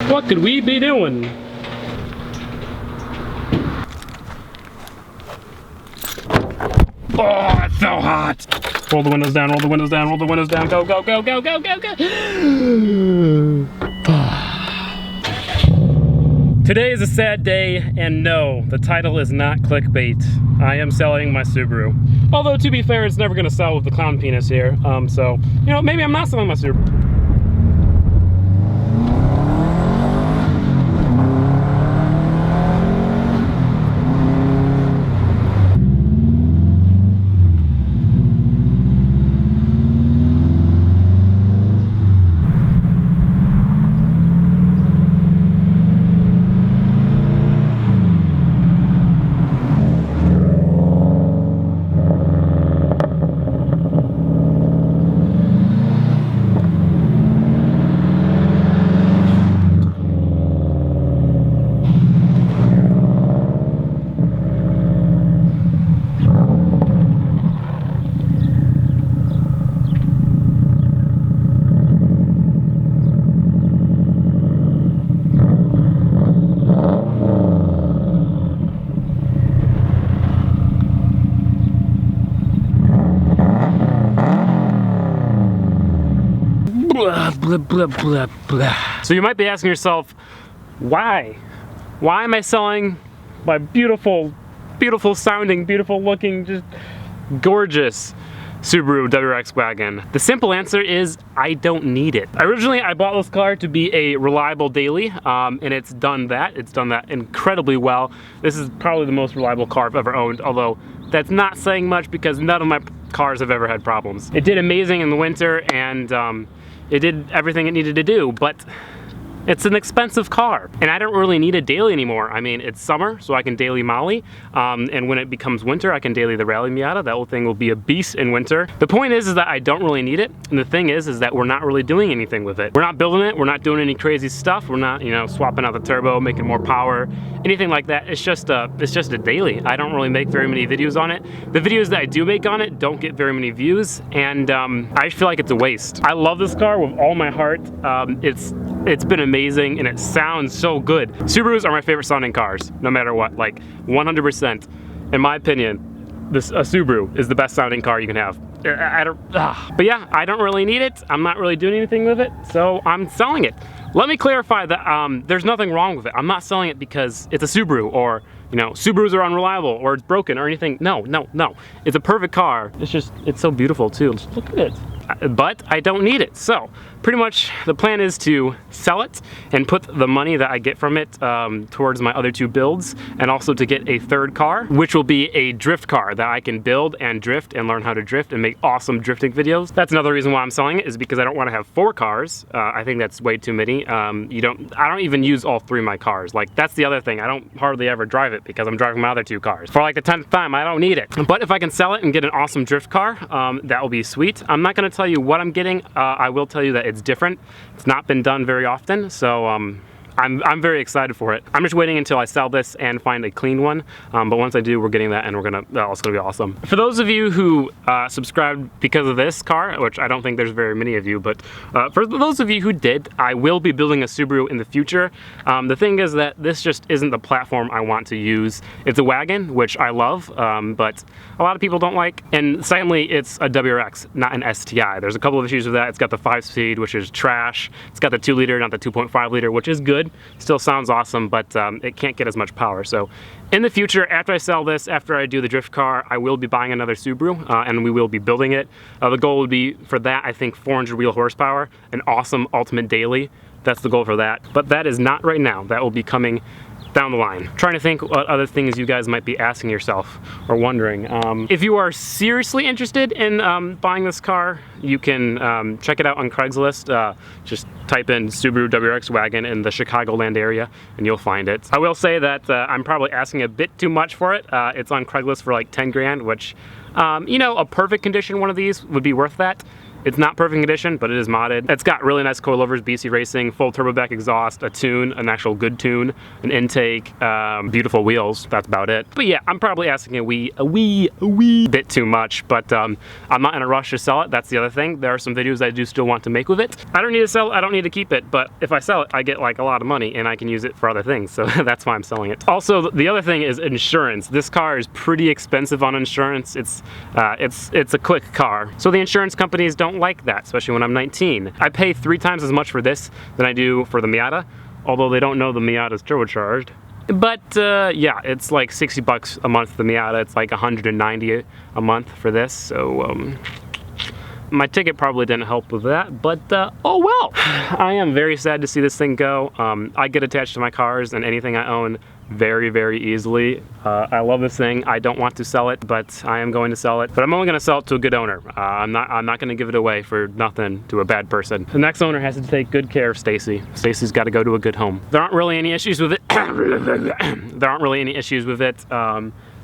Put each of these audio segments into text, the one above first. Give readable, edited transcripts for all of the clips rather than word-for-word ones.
What could we be doing? Oh, it's so hot! Roll the windows down, roll the windows down, roll the windows down, go, go, go, go, go, go, go! Today is a sad day, and no, the title is not clickbait. I am selling my Subaru. Although, to be fair, it's never gonna sell with the clown penis here, so, you know, maybe I'm not selling my Subaru. Blah, blah, blah, blah, blah. So you might be asking yourself, why? Why am I selling my beautiful, beautiful sounding, beautiful looking, just gorgeous Subaru WRX Wagon? The simple answer is I don't need it. Originally, I bought this car to be a reliable daily, and it's done that. It's done that incredibly well. This is probably the most reliable car I've ever owned, although that's not saying much because none of my cars have ever had problems. It did amazing in the winter, and it did everything it needed to do, but it's an expensive car, and I don't really need a daily anymore. I mean, it's summer, so I can daily Molly, and when it becomes winter, I can daily the Rally Miata. That whole thing will be a beast in winter. The point is that I don't really need it, and the thing is that we're not really doing anything with it. We're not building it, we're not doing any crazy stuff, we're not, you know, swapping out the turbo, making more power, anything like that. It's just a daily. I don't really make very many videos on it. The videos that I do make on it don't get very many views, and I feel like it's a waste. I love this car with all my heart. It's been amazing, and it sounds so good. Subarus are my favorite sounding cars, no matter what, like 100%. In my opinion, a Subaru is the best sounding car you can have. But yeah, I don't really need it. I'm not really doing anything with it, so I'm selling it. Let me clarify that there's nothing wrong with it. I'm not selling it because it's a Subaru, or, you know, Subarus are unreliable, or it's broken, or anything. No, no, no. It's a perfect car. It's so beautiful too. Just look at it. But I don't need it. So pretty much the plan is to sell it and put the money that I get from it towards my other two builds, and also to get a third car, which will be a drift car that I can build and drift and learn how to drift and make awesome drifting videos. That's another reason why I'm selling it, is because I don't want to have 4 cars. I think that's way too many. I don't even use all 3 of my cars. Like, that's the other thing. I don't hardly ever drive it because I'm driving my other 2 cars. For like the 10th time, I don't need it. But if I can sell it and get an awesome drift car, that will be sweet. I'm not going to tell you what I'm getting. I will tell you that it's different. It's not been done very often, so I'm very excited for it. I'm just waiting until I sell this and find a clean one, but once I do, we're getting that, and it's gonna be awesome. For those of you who subscribed because of this car, which I don't think there's very many of you, but for those of you who did, I will be building a Subaru in the future. The thing is that this just isn't the platform I want to use. It's a wagon, which I love, but a lot of people don't like. And secondly, it's a WRX, not an STI. There's a couple of issues with that. It's got the 5-speed, which is trash. It's got the 2-liter, not the 2.5-liter, which is good. Still sounds awesome, but it can't get as much power. So in the future, after I sell this, after I do the drift car, I will be buying another Subaru, and we will be building it. The goal would be for that, I think, 400 wheel horsepower, an awesome ultimate daily. That's the goal for that. But that is not right now. That will be coming down the line. Trying to think what other things you guys might be asking yourself or wondering. If you are seriously interested in buying this car, you can check it out on Craigslist. Just type in Subaru WRX Wagon in the Chicagoland area and you'll find it. I will say that I'm probably asking a bit too much for it. It's on Craigslist for like 10 grand, which, you know, a perfect condition one of these would be worth that. It's not perfect condition, but it is modded. It's got really nice coilovers, BC Racing, full turbo back exhaust, a tune, an actual good tune, an intake, beautiful wheels. That's about it. But yeah, I'm probably asking a wee bit too much, but I'm not in a rush to sell it. That's the other thing. There are some videos I do still want to make with it. I don't need to sell it, I don't need to keep it, but if I sell it, I get like a lot of money and I can use it for other things, so that's why I'm selling it. Also, the other thing is insurance. This car is pretty expensive on insurance. It's a quick car, so the insurance companies don't like that, especially when I'm 19. I pay 3 times as much for this than I do for the Miata, although they don't know the Miata's turbocharged. But yeah, it's like 60 bucks a month for the Miata. It's like 190 a month for this, so my ticket probably didn't help with that, but oh well. I am very sad to see this thing go. I get attached to my cars and anything I own very, very easily. I love this thing. I don't want to sell it, but I am going to sell it. But I'm only going to sell it to a good owner. I'm not going to give it away for nothing to a bad person. The next owner has to take good care of Stacy. Stacy's got to go to a good home. There aren't really any issues with it. There aren't really any issues with it.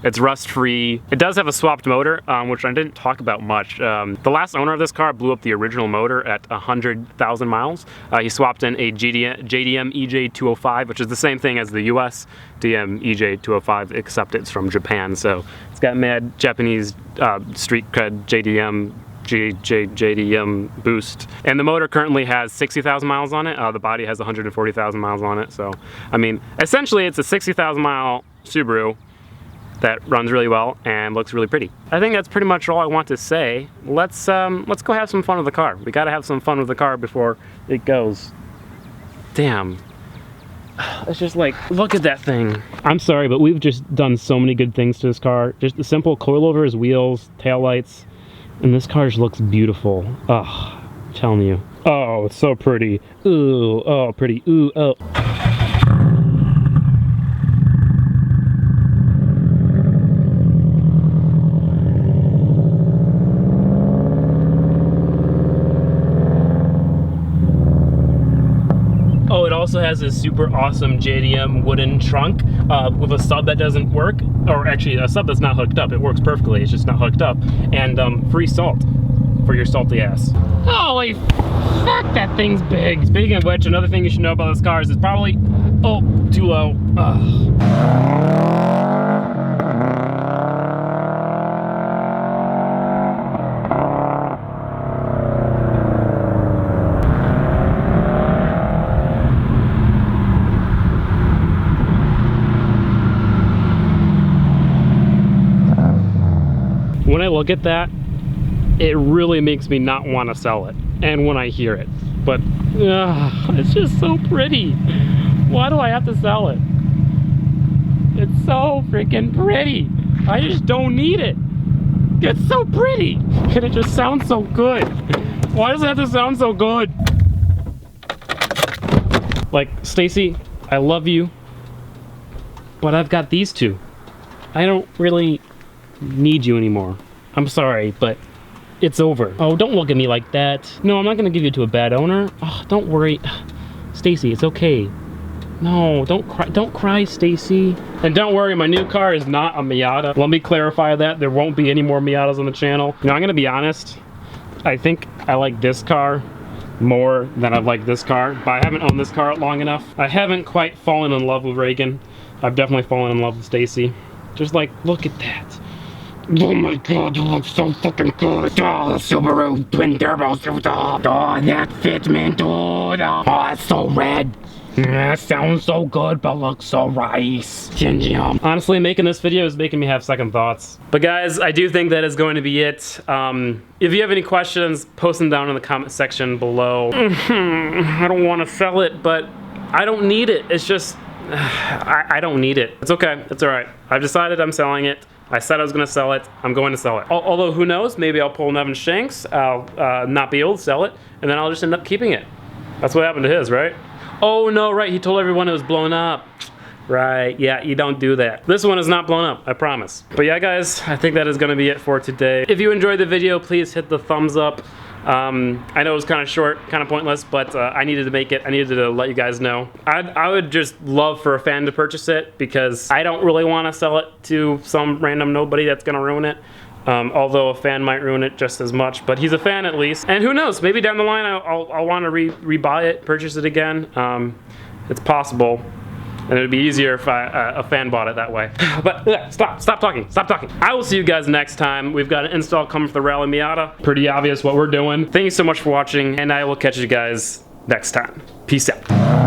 It's rust-free. It does have a swapped motor, which I didn't talk about much. The last owner of this car blew up the original motor at 100,000 miles. He swapped in a JDM EJ205, which is the same thing as the US DM EJ205, except it's from Japan. So it's got mad Japanese street cred JDM boost. And the motor currently has 60,000 miles on it. The body has 140,000 miles on it. So, I mean, essentially it's a 60,000 mile Subaru that runs really well and looks really pretty. I think that's pretty much all I want to say. Let's go have some fun with the car. We gotta have some fun with the car before it goes. Damn. It's just like, look at that thing. I'm sorry, but we've just done so many good things to this car. Just the simple coilovers, wheels, taillights, and this car just looks beautiful. Oh, I'm telling you. Oh, it's so pretty. Ooh, oh, pretty. Ooh, oh. Also has this super awesome JDM wooden trunk with a sub that doesn't work, or actually a sub that's not hooked up. It works perfectly, it's just not hooked up. And free salt for your salty ass. Holy fuck, that thing's big. Speaking of which, another thing you should know about this car is it's probably, oh, too low. When I look at that, it really makes me not want to sell it, and when I hear it. But it's just so pretty. Why do I have to sell it? It's so freaking pretty. I just don't need it. It's so pretty, and it just sounds so good. Why does it have to sound so good? Like, Stacy, I love you, but I've got these two. I don't really need you anymore. I'm sorry, but it's over. Oh, don't look at me like that. No, I'm not gonna give you to a bad owner. Oh, don't worry. Stacy, it's okay. No, don't cry, Stacy. And don't worry, my new car is not a Miata. Let me clarify that. There won't be any more Miatas on the channel. Now, I'm gonna be honest. I think I like this car more than I like this car, but I haven't owned this car long enough. I haven't quite fallen in love with Reagan. I've definitely fallen in love with Stacy. Just like, look at that. Oh my god, you look so fucking good. Oh, the Subaru twin turbo. Oh, that fits, man, dude. Oh, it's so red. Yeah, sounds so good, but looks so nice. Gingium. Honestly, making this video is making me have second thoughts. But guys, I do think that is going to be it. If you have any questions, post them down in the comment section below. I don't want to sell it, but I don't need it. It's just, I don't need it. It's okay, it's all right. I've decided I'm selling it. I said I was gonna sell it, I'm going to sell it. Although, who knows, maybe I'll pull Nevin Shanks, I'll not be able to sell it, and then I'll just end up keeping it. That's what happened to his, right? Oh no, right, he told everyone it was blown up. Right, yeah, you don't do that. This one is not blown up, I promise. But yeah, guys, I think that is gonna be it for today. If you enjoyed the video, please hit the thumbs up. I know it was kind of short, kind of pointless, but I needed to make it. I needed to let you guys know. I would just love for a fan to purchase it because I don't really want to sell it to some random nobody that's gonna ruin it. Although a fan might ruin it just as much, but he's a fan at least. And who knows, maybe down the line I'll want to rebuy it, purchase it again. It's possible. And it would be easier if a fan bought it that way. But stop talking. I will see you guys next time. We've got an install coming for the Rally Miata. Pretty obvious what we're doing. Thank you so much for watching, and I will catch you guys next time. Peace out.